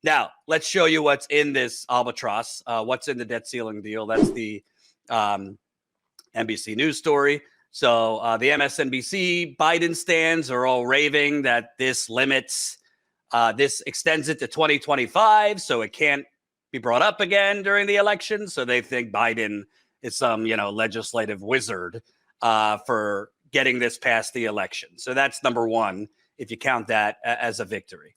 Now, let's show you what's in this albatross. What's in the debt ceiling deal? That's the NBC News story. So the MSNBC Biden stands are all raving that this limits, this extends it to 2025, so it can't be brought up again during the election. So they think Biden is some, legislative wizard for getting this past the election. So that's number one, if you count that as a victory.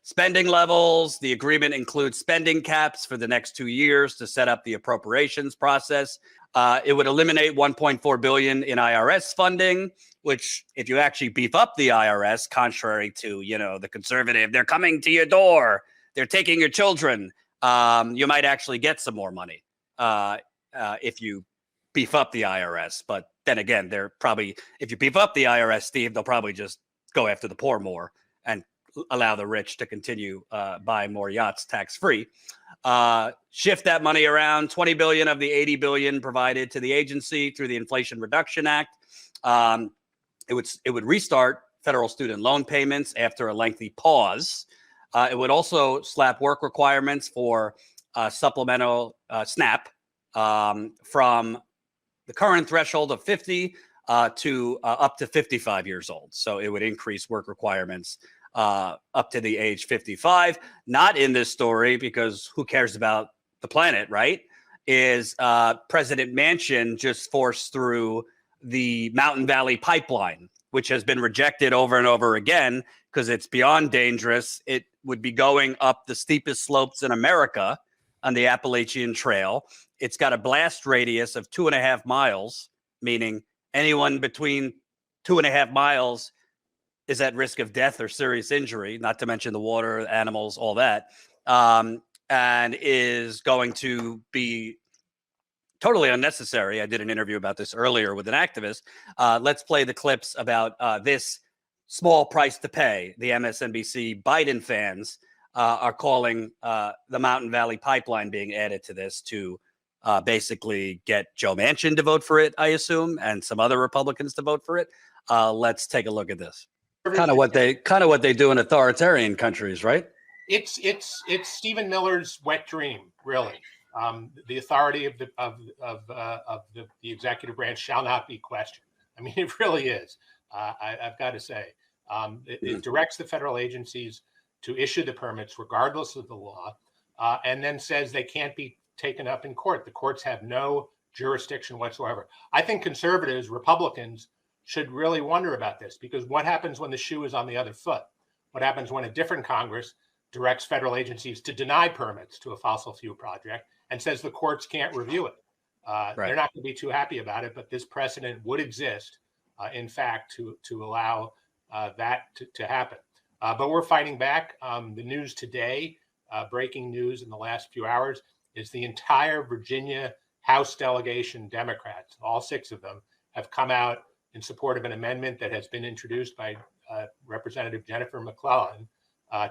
Spending levels, the agreement includes spending caps for the next 2 years to set up the appropriations process. It would eliminate $1.4 billion in IRS funding, which if you actually beef up the IRS, contrary to, the conservative, they're coming to your door, they're taking your children, you might actually get some more money if you beef up the IRS. But then again, they're probably, if you beef up the IRS, Steve, they'll probably just go after the poor more and allow the rich to continue buying more yachts tax-free. Shift that money around. 20 billion of the 80 billion provided to the agency through the Inflation Reduction Act. It would restart federal student loan payments after a lengthy pause. It would also slap work requirements for supplemental SNAP from the current threshold of 50 to up to 55 years old. So it would increase work requirements up to the age 55. Not in this story, because who cares about the planet, right? Is President Manchin just forced through the Mountain Valley Pipeline, which has been rejected over and over again because it's beyond dangerous. It would be going up the steepest slopes in America on the Appalachian Trail. It's got a blast radius of 2.5 miles, meaning anyone between 2.5 miles is at risk of death or serious injury, not to mention the water, animals, all that, and is going to be totally unnecessary. I did an interview about this earlier with an activist. Let's play the clips about this small price to pay. The MSNBC Biden fans are calling the Mountain Valley Pipeline being added to this to basically get Joe Manchin to vote for it, I assume, and some other Republicans to vote for it. Let's take a look at this. Kind of what they do in authoritarian countries, right? It's Stephen Miller's wet dream, really. The authority of the executive branch shall not be questioned. I mean, it really is. I've got to say, it directs the federal agencies to issue the permits regardless of the law, and then says they can't be taken up in court. The courts have no jurisdiction whatsoever. I think conservatives, Republicans, should really wonder about this, because what happens when the shoe is on the other foot? What happens when a different Congress directs federal agencies to deny permits to a fossil fuel project and says the courts can't review it? Right. They're not going to be too happy about it, but this precedent would exist, in fact, to allow that to happen. But we're fighting back. The news today, breaking news in the last few hours, is the entire Virginia House delegation, Democrats, all 6 of them, have come out in support of an amendment that has been introduced by Representative Jennifer McClellan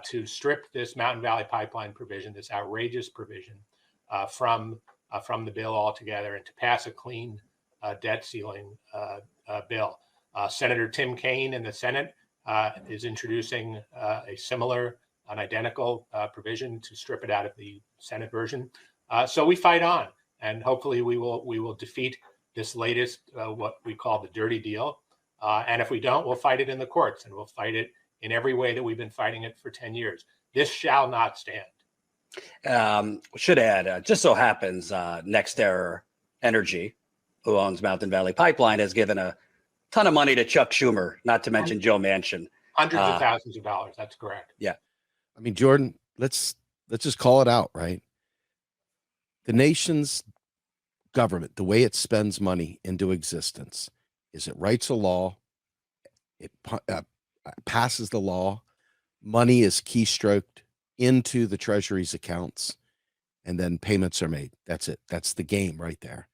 to strip this Mountain Valley Pipeline provision, this outrageous provision, from the bill altogether, and to pass a clean debt ceiling bill. Senator Tim Kaine in the Senate is introducing a similar, an identical provision to strip it out of the Senate version. So we fight on, and hopefully we will defeat this latest, what we call the dirty deal. And if we don't, we'll fight it in the courts, and we'll fight it in every way that we've been fighting it for 10 years. This shall not stand. Should add, just so happens, NextEra Energy, who owns Mountain Valley Pipeline, has given a ton of money to Chuck Schumer, not to mention Joe Manchin. Hundreds of thousands of dollars. That's correct. Yeah. I mean, Jordan, let's just call it out, right? The nation's government, the way it spends money into existence, is it writes a law, it passes the law, money is keystroked into the Treasury's accounts, and then payments are made. That's it. That's the game right there.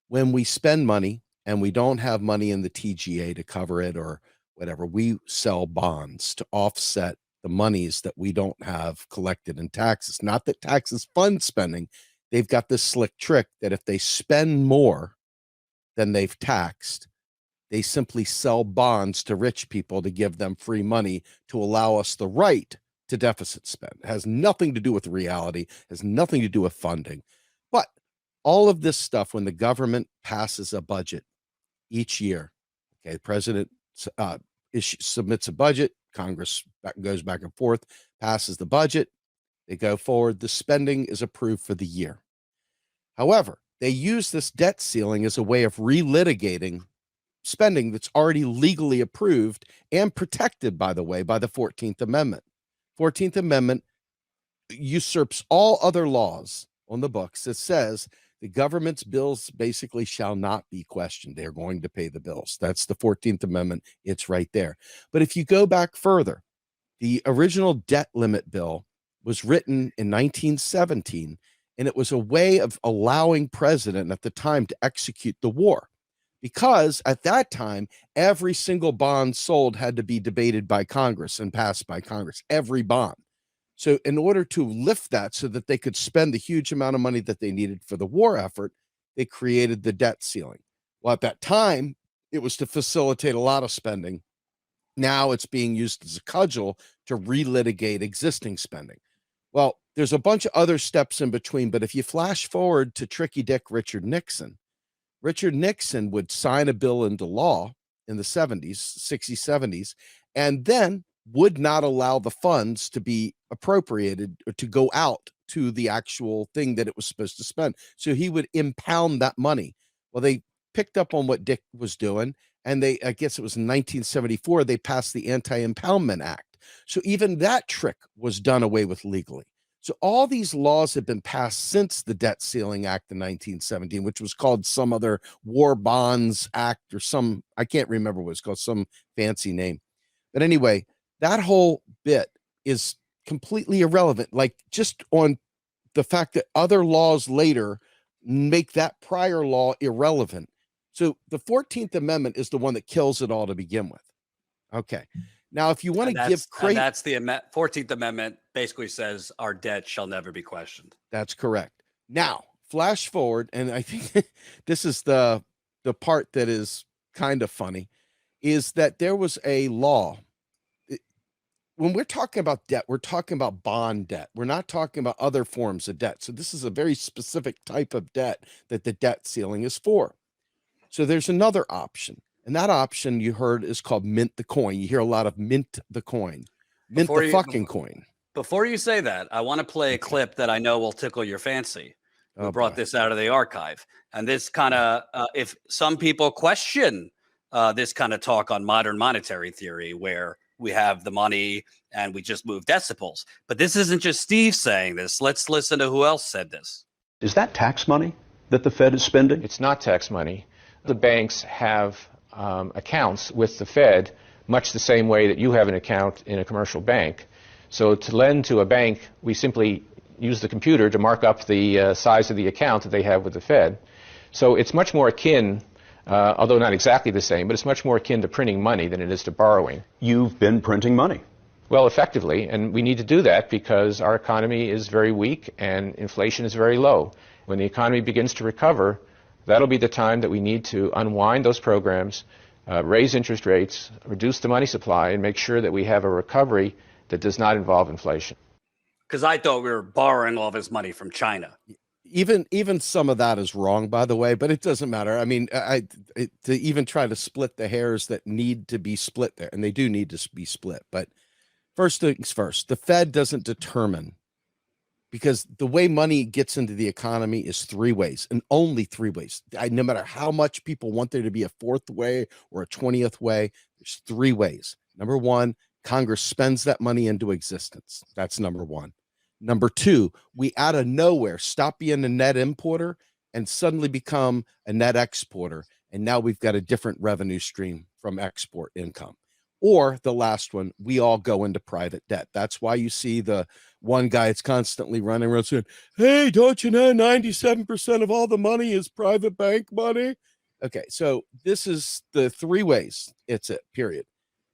When we spend money and we don't have money in the TGA to cover it or whatever, we sell bonds to offset the monies that we don't have collected in taxes. Not that taxes fund spending. They've got this slick trick that if they spend more than they've taxed, they simply sell bonds to rich people to give them free money to allow us the right to deficit spend. It has nothing to do with reality, has nothing to do with funding. But all of this stuff, when the government passes a budget each year, okay, the president submits a budget, Congress goes back and forth, passes the budget, they go forward, the spending is approved for the year. However, they use this debt ceiling as a way of relitigating spending that's already legally approved and protected, by the way, by the 14th Amendment. 14th Amendment usurps all other laws on the books that says the government's bills basically shall not be questioned. They're going to pay the bills. That's the 14th Amendment. It's right there. But if you go back further, the original debt limit bill was written in 1917, and it was a way of allowing president at the time to execute the war. Because at that time, every single bond sold had to be debated by Congress and passed by Congress, every bond. So in order to lift that so that they could spend the huge amount of money that they needed for the war effort, they created the debt ceiling. Well, at that time, it was to facilitate a lot of spending. Now it's being used as a cudgel to relitigate existing spending. Well, there's a bunch of other steps in between, but if you flash forward to Tricky Dick Richard Nixon would sign a bill into law in the 70s, 60s, 70s, and then would not allow the funds to be appropriated or to go out to the actual thing that it was supposed to spend. So he would impound that money. Well, they picked up on what Dick was doing, and I guess it was in 1974, they passed the Anti-Impoundment Act. So even that trick was done away with legally. So all these laws have been passed since the Debt Ceiling Act in 1917, which was called some other War Bonds Act or some, I can't remember what it's called, some fancy name. But anyway, that whole bit is completely irrelevant. Like, just on the fact that other laws later make that prior law irrelevant. So the 14th Amendment is the one that kills it all to begin with. Okay. Now, if you want to give credit, that's the 14th Amendment basically says our debt shall never be questioned. That's correct. Now, flash forward, and I think this is the part that is kind of funny, is that there was a law. When we're talking about debt, we're talking about bond debt. We're not talking about other forms of debt. So this is a very specific type of debt that the debt ceiling is for. So there's another option. And that option you heard is called mint the coin. You hear a lot of mint the coin, mint the fucking coin. Before you say that, I want to play a clip that I know will tickle your fancy. We brought this out of the archive. And this kind of, if some people question this kind of talk on modern monetary theory, where we have the money and we just move decibels. But this isn't just Steve saying this. Let's listen to who else said this. Is that tax money that the Fed is spending? It's not tax money. The banks have accounts with the Fed, much the same way that you have an account in a commercial bank. So to lend to a bank, we simply use the computer to mark up the size of the account that they have with the Fed. So it's much more akin, although not exactly the same, but it's much more akin to printing money than it is to borrowing. You've been printing money. Well, effectively, and we need to do that because our economy is very weak and inflation is very low. When the economy begins to recover, that'll be the time that we need to unwind those programs, raise interest rates, reduce the money supply, and make sure that we have a recovery that does not involve inflation. Because I thought we were borrowing all this money from China. Even some of that is wrong, by the way, but it doesn't matter. I mean, to even try to split the hairs that need to be split there, and they do need to be split. But first things first, the Fed doesn't determine, because the way money gets into the economy is three ways, and only three ways. No matter how much people want there to be a fourth way or a 20th way, there's three ways. Number one, Congress spends that money into existence. That's number one. Number two, we out of nowhere stop being a net importer and suddenly become a net exporter. And now we've got a different revenue stream from export income. Or the last one, we all go into private debt. That's why you see the one guy that's constantly running around saying, hey, don't you know 97% of all the money is private bank money? Okay, so this is the three ways. It's it, period.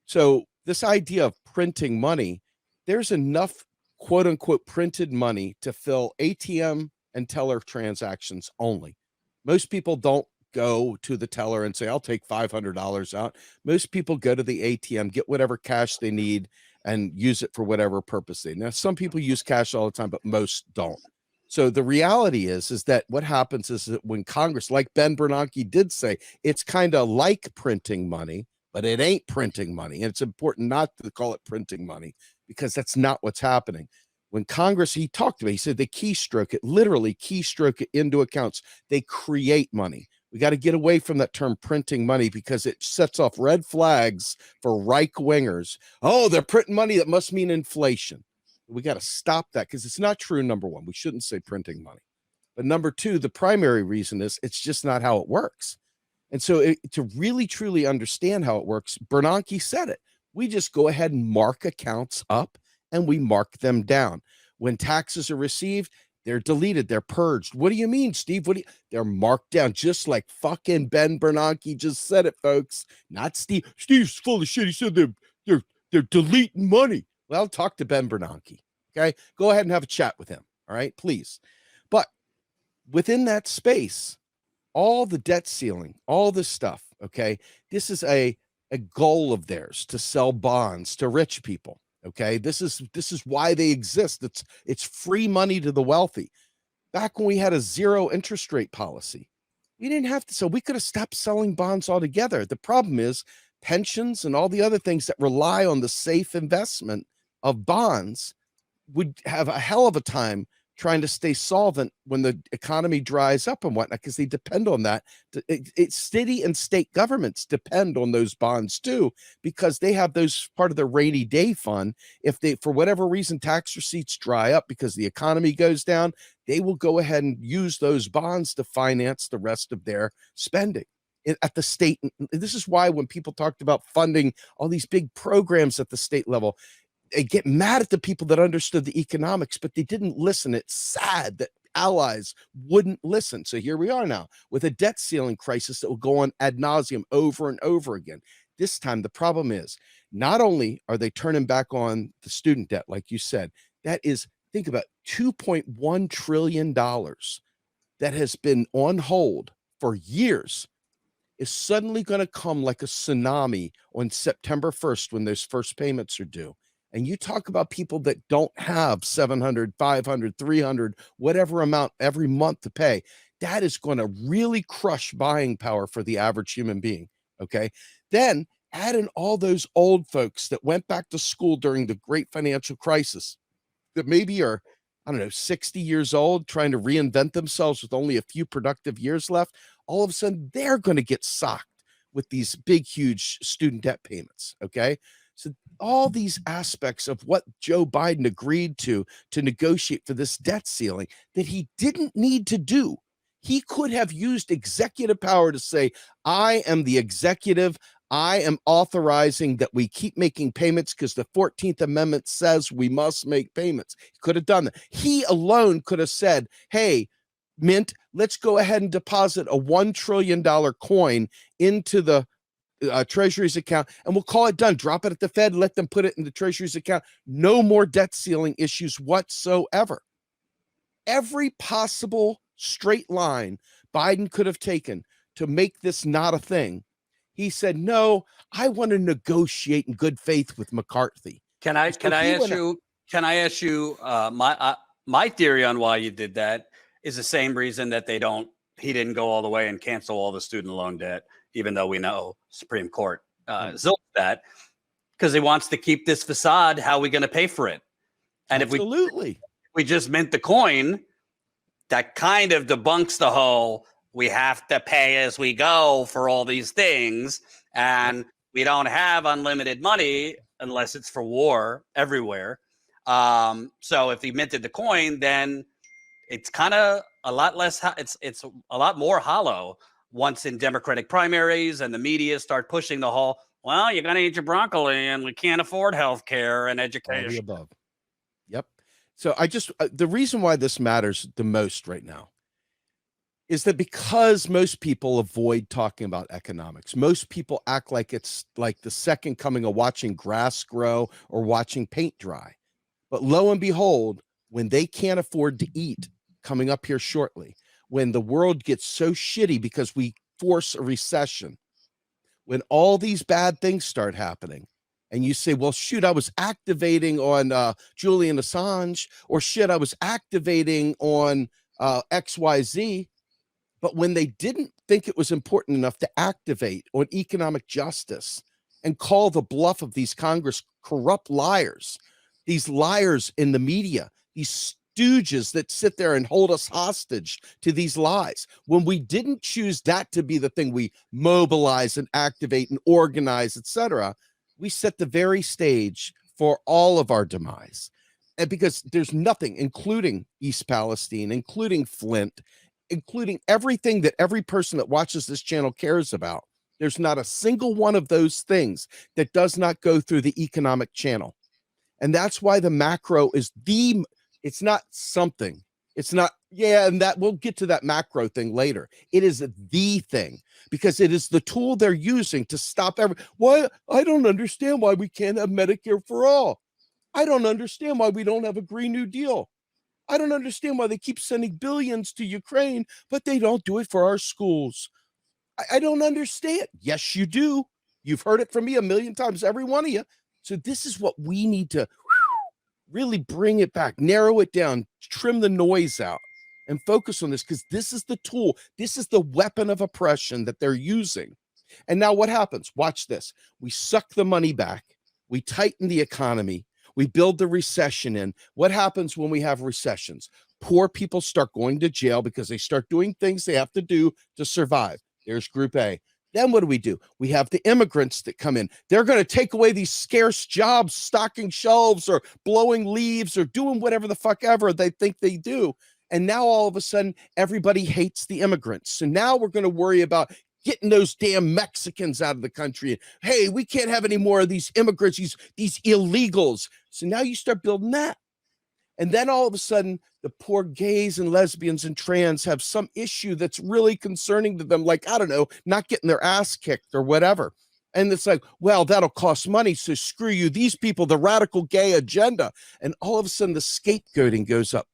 So this idea of printing money, there's enough quote unquote printed money to fill ATM and teller transactions only. Most people don't go to the teller and say, I'll take $500 out. Most people go to the ATM, get whatever cash they need, and use it for whatever purpose they. Now, some people use cash all the time, but most don't. So the reality is that what happens is that when Congress, like Ben Bernanke did say, it's kind of like printing money, but it ain't printing money. And it's important not to call it printing money because that's not what's happening. When Congress, he talked about, he said they keystroke it, literally keystroke it into accounts. They create money. We got to get away from that term printing money because it sets off red flags for right wingers. Oh, they're printing money. That must mean inflation. We got to stop that because it's not true. Number one, we shouldn't say printing money. But number two, the primary reason is it's just not how it works. And so to really, truly understand how it works, Bernanke said it. We just go ahead and mark accounts up and we mark them down. When taxes are received, they're deleted. They're purged. What do you mean, Steve? They're marked down, just like fucking Ben Bernanke just said it, folks. Not Steve. Steve's full of shit. He said they're deleting money. Well, talk to Ben Bernanke. Okay, go ahead and have a chat with him. All right, please. But within that space, all the debt ceiling, all this stuff. Okay, this is a goal of theirs to sell bonds to rich people. Okay, this is why they exist. It's free money to the wealthy. Back when we had a zero interest rate policy, we didn't have to. So we could have stopped selling bonds altogether. The problem is pensions and all the other things that rely on the safe investment of bonds would have a hell of a time trying to stay solvent when the economy dries up and whatnot, because they depend on that. City and state governments depend on those bonds too, because they have those part of the rainy day fund. If they, for whatever reason, tax receipts dry up because the economy goes down, they will go ahead and use those bonds to finance the rest of their spending at the state. This is why when people talked about funding all these big programs at the state level, they get mad at the people that understood the economics, but they didn't listen. It's sad that allies wouldn't listen. So here we are now with a debt ceiling crisis that will go on ad nauseum over and over again. This time, the problem is not only are they turning back on the student debt, like you said, that is, think about $2.1 trillion that has been on hold for years is suddenly going to come like a tsunami on September 1st when those first payments are due. And you talk about people that don't have 700, 500, 300, whatever amount every month to pay. That is going to really crush buying power for the average human being. Okay. Then add in all those old folks that went back to school during the great financial crisis that maybe are, I don't know, 60 years old, trying to reinvent themselves with only a few productive years left. All of a sudden, they're going to get socked with these big, huge student debt payments. Okay. So all these aspects of what Joe Biden agreed to negotiate for this debt ceiling that he didn't need to do. He could have used executive power to say, I am the executive. I am authorizing that we keep making payments because the 14th Amendment says we must make payments. He could have done that. He alone could have said, hey, Mint, let's go ahead and deposit a $1 trillion coin into the Treasury's account, and we'll call it done. Drop it at the Fed, let them put it in the Treasury's account. No more debt ceiling issues whatsoever. Every possible straight line Biden could have taken to make this not a thing. He said, no, I want to negotiate in good faith with McCarthy. Can I ask you my theory on why you did that is the same reason that he didn't go all the way and cancel all the student loan debt, even though we know Supreme Court zilched that, because he wants to keep this facade. How are we going to pay for it? And Absolutely. if we just mint the coin, that kind of debunks the whole we have to pay as we go for all these things, and we don't have unlimited money unless it's for war everywhere. So if he minted the coin, then it's kind of a lot less. It's a lot more hollow once in Democratic primaries and the media start pushing the whole, well, you're going to eat your broccoli and we can't afford health care and education. All the above. Yep. So the reason why this matters the most right now is that because most people avoid talking about economics, most people act like it's like the second coming of watching grass grow or watching paint dry. But lo and behold, when they can't afford to eat, coming up here shortly, when the world gets so shitty because we force a recession, when all these bad things start happening, and you say, well, shoot, I was activating on Julian Assange, or shit, I was activating on XYZ. But when they didn't think it was important enough to activate on economic justice and call the bluff of these Congress corrupt liars, these liars in the media, these stooges that sit there and hold us hostage to these lies, when we didn't choose that to be the thing we mobilize and activate and organize, etc., we set the very stage for all of our demise. And because there's nothing, including East Palestine, including Flint, including everything that every person that watches this channel cares about, there's not a single one of those things that does not go through the economic channel. And that's why the macro is it's not something. It's not, and that we'll get to that macro thing later. It is the thing, because it is the tool they're using to stop why I don't understand why we can't have Medicare for all. I don't understand why we don't have a Green New Deal. I don't understand why they keep sending billions to Ukraine, but they don't do it for our schools. I don't understand. Yes, you do. You've heard it from me a million times, every one of you. So this is what we need to really bring it back, narrow it down, trim the noise out, and focus on this, because this is the tool. This is the weapon of oppression that they're using. And now what happens? Watch this. We suck the money back. We tighten the economy. We build the recession in. What happens when we have recessions? Poor people start going to jail because they start doing things they have to do to survive. There's group A. Then what do? We have the immigrants that come in. They're going to take away these scarce jobs, stocking shelves or blowing leaves or doing whatever the fuck ever they think they do. And now all of a sudden, everybody hates the immigrants. So now we're going to worry about getting those damn Mexicans out of the country. Hey, we can't have any more of these immigrants, these illegals. So now you start building that. And then all of a sudden, the poor gays and lesbians and trans have some issue that's really concerning to them, like, I don't know, not getting their ass kicked or whatever. And it's like, well, that'll cost money, so screw you. These people, the radical gay agenda. And all of a sudden, the scapegoating goes up.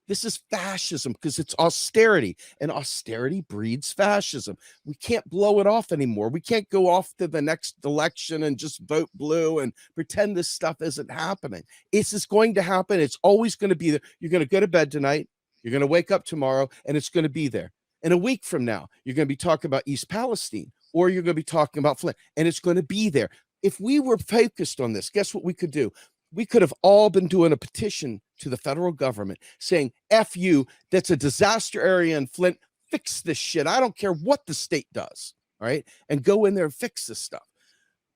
This is fascism because it's austerity, and austerity breeds fascism. We can't blow it off anymore. We can't go off to the next election and just vote blue and pretend this stuff isn't happening. It's just going to happen. It's always going to be there. You're going to go to bed tonight. You're going to wake up tomorrow, and it's going to be there. And a week from now, you're going to be talking about East Palestine, or you're going to be talking about Flint, and it's going to be there. If we were focused on this, guess what we could do? We could have all been doing a petition to the federal government saying, F you, that's a disaster area in Flint. Fix this shit. I don't care what the state does. All right. And go in there and fix this stuff.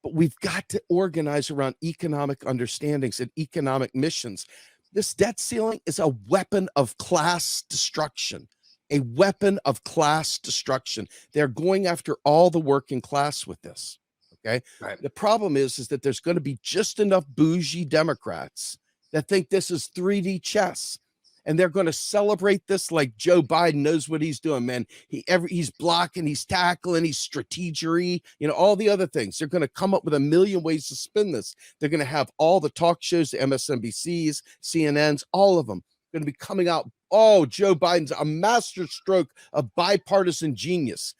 But we've got to organize around economic understandings and economic missions. This debt ceiling is a weapon of class destruction, a weapon of class destruction. They're going after all the working class with this. Okay. Right. The problem is that there's going to be just enough bougie Democrats that think this is 3D chess, and they're going to celebrate this like Joe Biden knows what he's doing, man. He's blocking, he's tackling, he's strategery, all the other things. They're going to come up with a million ways to spin this. They're going to have all the talk shows, the MSNBCs, CNNs, all of them going to be coming out. Oh, Joe Biden's a masterstroke of bipartisan genius.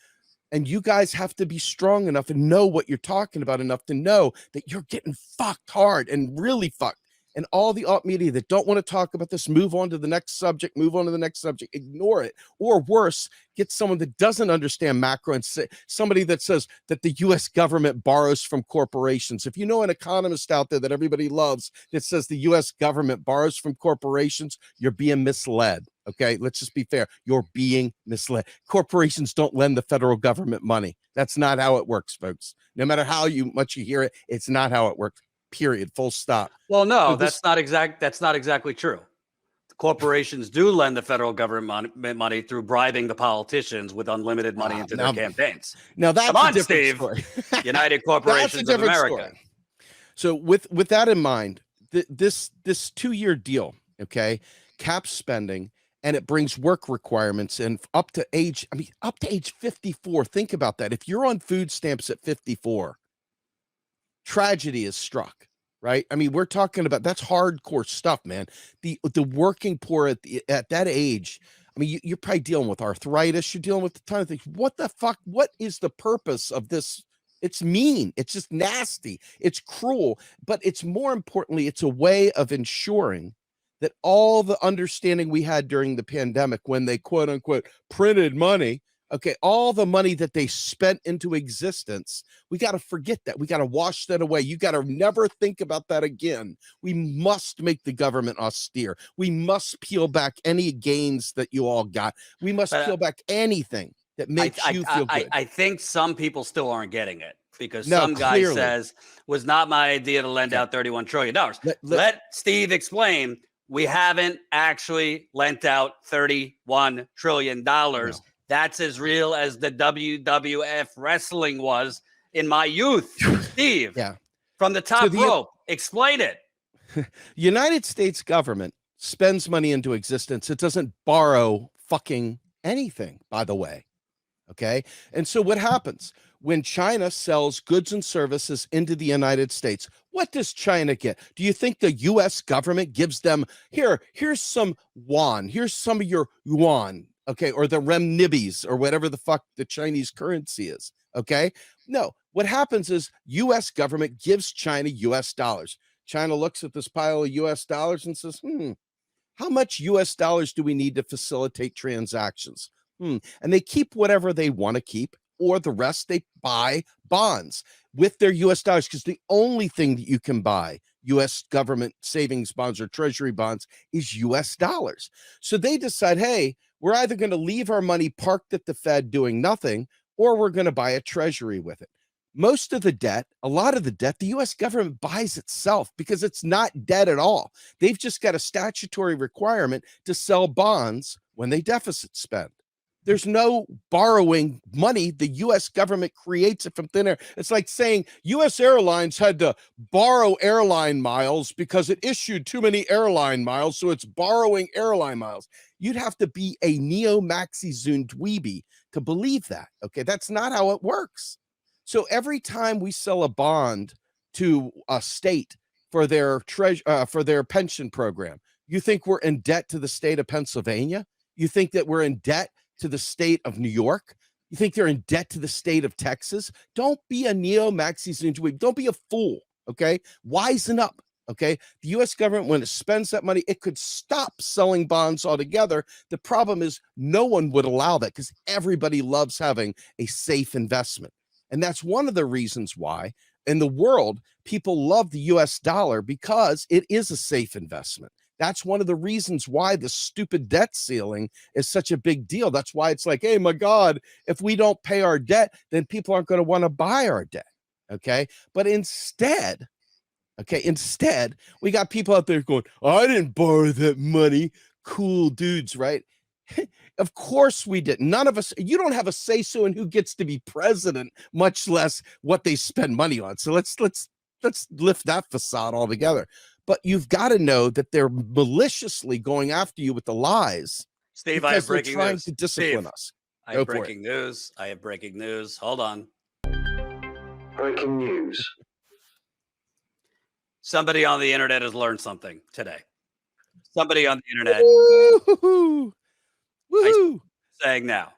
And you guys have to be strong enough and know what you're talking about enough to know that you're getting fucked hard and really fucked. And all the alt media that don't want to talk about this, move on to the next subject, ignore it. Or worse, get someone that doesn't understand macro and say, somebody that says that the U.S. government borrows from corporations. If you know an economist out there that everybody loves that says the U.S. government borrows from corporations, you're being misled. Okay, let's just be fair. You're being misled. Corporations don't lend the federal government money. That's not how it works, folks. No matter how much you hear it, it's not how it works. Period. Full stop. Well, no, that's not exactly true. The corporations do lend the federal government money through bribing the politicians with unlimited money into their campaigns. Now that's come on, a different Steve. Story. United Corporations of America. Story. So with that in mind, this 2-year deal, okay, cap spending. And it brings work requirements and up to age 54. Think about that. If you're on food stamps at 54, tragedy is struck, right? I mean, we're talking about, that's hardcore stuff, man. The working poor at that age, I mean, you're probably dealing with arthritis. You're dealing with a ton of things. What the fuck? What is the purpose of this It's mean. It's just nasty. It's cruel. But it's more importantly, it's a way of ensuring that all the understanding we had during the pandemic when they quote unquote printed money, okay, all the money that they spent into existence, we got to forget that. We got to wash that away. You got to never think about that again. We must make the government austere. We must peel back any gains that you all got. We must peel back anything that makes you feel good. I think some people still aren't getting it because No, some guy clearly. says was not my idea to lend out $31 trillion. Let Steve explain. We haven't actually lent out $31 trillion. No. That's as real as the WWF wrestling was in my youth. Steve, from the top rope, explain it. United States government spends money into existence. It doesn't borrow fucking anything, by the way. Okay. And so what happens when China sells goods and services into the United States? What does China get? Do you think the US government gives them here's some yuan, here's some of your yuan, okay, or the renminbis or whatever the fuck the Chinese currency is, okay? No, what happens is US government gives China US dollars. China looks at this pile of US dollars and says, how much US dollars do we need to facilitate transactions? And they keep whatever they want to keep, or the rest they buy bonds with their US dollars, because the only thing that you can buy US government savings bonds or treasury bonds is US dollars. So they decide, hey, we're either going to leave our money parked at the Fed doing nothing, or we're going to buy a treasury with it. Most of the debt, a lot of the debt, the US government buys itself because it's not debt at all. They've just got a statutory requirement to sell bonds when they deficit spend. There's no borrowing money. The US government creates it from thin air. It's like saying US Airlines had to borrow airline miles because it issued too many airline miles, so it's borrowing airline miles. You'd have to be a neo-Maxi-Zoom dweeby to believe that. Okay, that's not how it works. So every time we sell a bond to a state for their pension program, you think we're in debt to the state of Pennsylvania? You think that we're in debt to the state of New York? You think they're in debt to the state of Texas? Don't be a neo-Maxi-Zoom dweeb. Don't be a fool, okay? Wisen up, okay? The U.S. government, when it spends that money, it could stop selling bonds altogether. The problem is no one would allow that because everybody loves having a safe investment. And that's one of the reasons why in the world, people love the US dollar, because it is a safe investment. That's one of the reasons why the stupid debt ceiling is such a big deal. That's why it's like, hey, my God, if we don't pay our debt, then people aren't going to want to buy our debt. Okay. But instead, we got people out there going, I didn't borrow that money. Cool dudes, right? Of course we didn't. None of us, you don't have a say-so in who gets to be president, much less what they spend money on. So let's lift that facade altogether. But you've got to know that they're maliciously going after you with the lies. Steve, I have breaking trying news. to discipline us. I have breaking news. I have breaking news. Hold on. Breaking news. Somebody on the internet has learned something today. Somebody on the internet Woo-hoo-hoo. Woo-hoo. saying now.